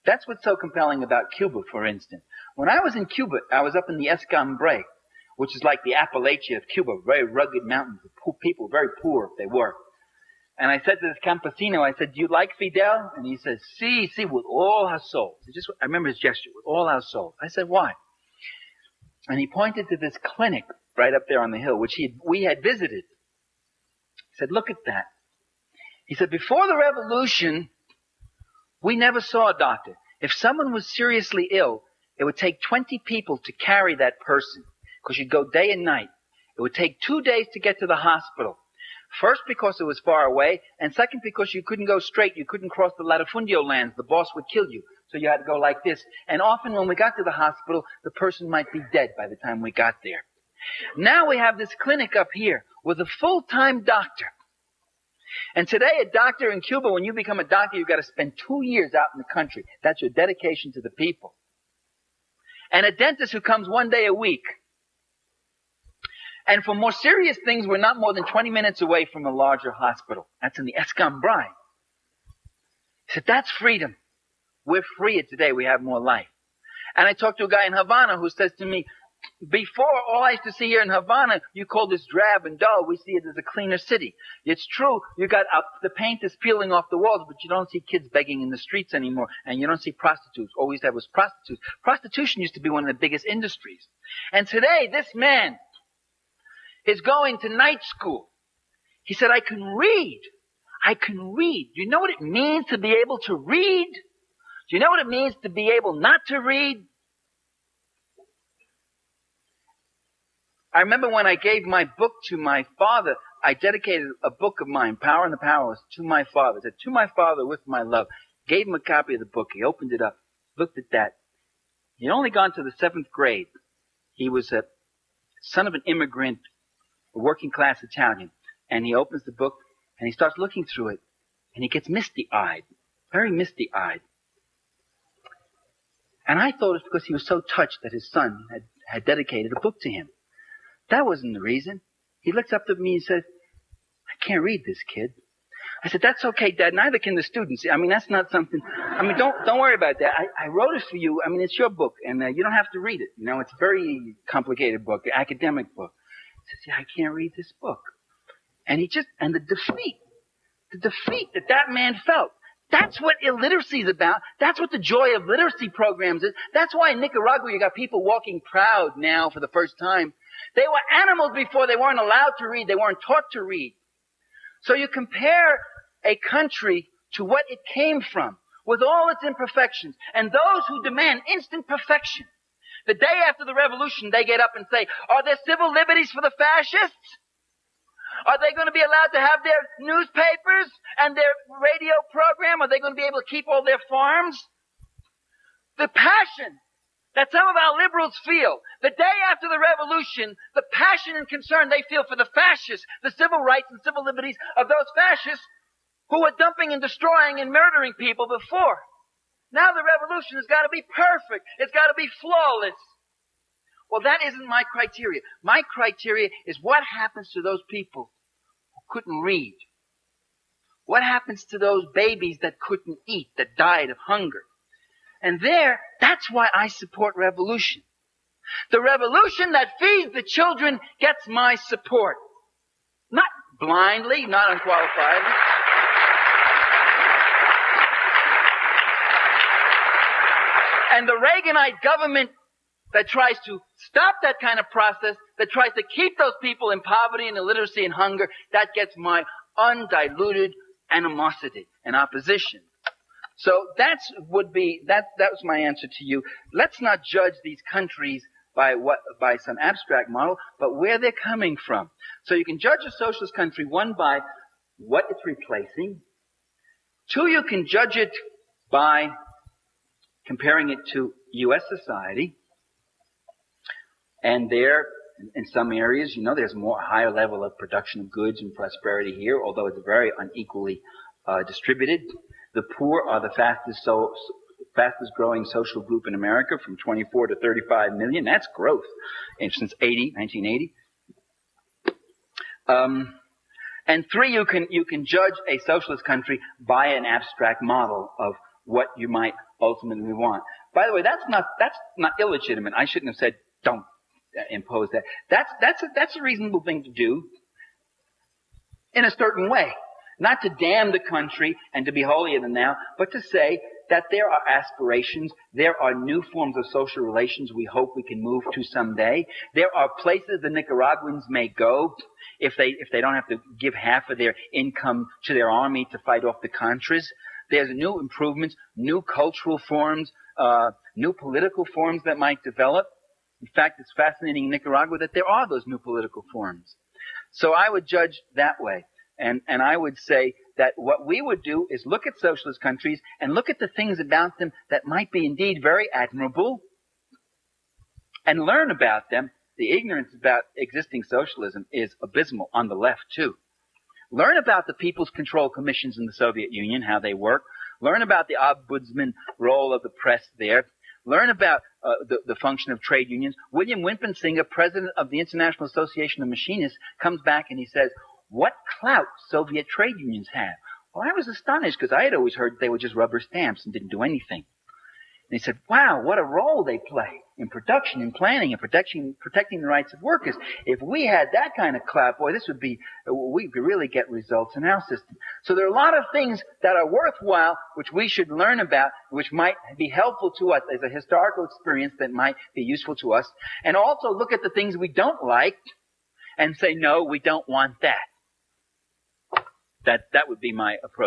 That's what's so compelling about Cuba, for instance. When I was in Cuba, I was up in the Escambray, which is like the Appalachia of Cuba, very rugged mountains. People very poor if they were. And I said to this campesino, I said, do you like Fidel? And he says, sí, with all our souls. I remember his gesture, with all our souls. I said, why? And he pointed to this clinic right up there on the hill, which we had visited. He said, look at that. He said, before the revolution, we never saw a doctor. If someone was seriously ill, it would take 20 people to carry that person, because you'd go day and night. It would take 2 days to get to the hospital. First, because it was far away, and second, because you couldn't go straight. You couldn't cross the latifundio lands. The boss would kill you. So you had to go like this. And often when we got to the hospital, the person might be dead by the time we got there. Now we have this clinic up here with a full-time doctor. And today, a doctor in Cuba, when you become a doctor, you've got to spend 2 years out in the country. That's your dedication to the people. And a dentist who comes 1 day a week. And for more serious things, we're not more than 20 minutes away from a larger hospital. That's in the Escambray. He said, that's freedom. We're freer today. We have more life. And I talked to a guy in Havana who says to me, before, all I used to see here in Havana, you call this drab and dull. We see it as a cleaner city. It's true, you got the paint is peeling off the walls, but you don't see kids begging in the streets anymore. And you don't see prostitutes. All we used to have was prostitutes. Prostitution used to be one of the biggest industries. And today, this man is going to night school. He said, I can read. I can read. Do you know what it means to be able to read? Do you know what it means to be able not to read? I remember when I gave my book to my father, I dedicated a book of mine, Power and the Powerless, to my father. I said, to my father with my love. Gave him a copy of the book. He opened it up, looked at that. He'd only gone to the 7th grade. He was a son of an immigrant, a working class Italian. And he opens the book and he starts looking through it. And he gets misty-eyed, very misty-eyed. And I thought it's because he was so touched that his son had dedicated a book to him. That wasn't the reason. He looks up to me and says, I can't read this, kid. I said, that's okay, Dad. Neither can the students. I mean, that's not something. I mean, don't worry about that. I wrote it for you. I mean, it's your book, and you don't have to read it. You know, it's a very complicated book, an academic book. I said, yeah, I can't read this book. And the defeat that man felt. That's what illiteracy is about. That's what the joy of literacy programs is. That's why in Nicaragua you got people walking proud now for the first time. They were animals before. They weren't allowed to read. They weren't taught to read. So you compare a country to what it came from with all its imperfections. And those who demand instant perfection, the day after the revolution, they get up and say, are there civil liberties for the fascists? Are they going to be allowed to have their newspapers and their radio program? Are they going to be able to keep all their farms? The passion that some of our liberals feel the day after the revolution, the passion and concern they feel for the fascists, the civil rights and civil liberties of those fascists who were dumping and destroying and murdering people before. Now the revolution has got to be perfect. It's got to be flawless. Well, that isn't my criteria. My criteria is what happens to those people who couldn't read. What happens to those babies that couldn't eat, that died of hunger? And that's why I support revolution. The revolution that feeds the children gets my support. Not blindly, not unqualifiedly. And the Reaganite government that tries to stop that kind of process, that tries to keep those people in poverty and illiteracy and hunger, that gets my undiluted animosity and opposition. So that was my answer to you. Let's not judge these countries by some abstract model, but where they're coming from. So you can judge a socialist country, one, by what it's replacing. Two, you can judge it by comparing it to U.S. society. And there, in some areas, there's a higher level of production of goods and prosperity here, although it's very unequally distributed. The poor are the fastest growing social group in America, from 24 to 35 million. That's growth since 1980. And three, you can judge a socialist country by an abstract model what you might ultimately want. By the way, that's not illegitimate. I shouldn't have said don't impose that. That's a reasonable thing to do in a certain way. Not to damn the country and to be holier than thou, but to say that there are aspirations, there are new forms of social relations we hope we can move to someday. There are places the Nicaraguans may go if they don't have to give half of their income to their army to fight off the Contras. There's new improvements, new cultural forms, new political forms that might develop. In fact, it's fascinating in Nicaragua that there are those new political forms. So I would judge that way. And I would say that what we would do is look at socialist countries and look at the things about them that might be indeed very admirable and learn about them. The ignorance about existing socialism is abysmal on the left too. Learn about the People's Control Commissions in the Soviet Union, how they work. Learn about the ombudsman role of the press there. Learn about the function of trade unions. William Wimpensinghe, president of the International Association of Machinists, comes back and he says, what clout Soviet trade unions have. Well, I was astonished because I had always heard they were just rubber stamps and didn't do anything. And he said, wow, what a role they play in production, in planning, and protecting the rights of workers. If we had that kind of clout, boy, we could really get results in our system. So there are a lot of things that are worthwhile, which we should learn about, which might be helpful to us as a historical experience that might be useful to us. And also look at the things we don't like and say, no, we don't want that. That would be my approach.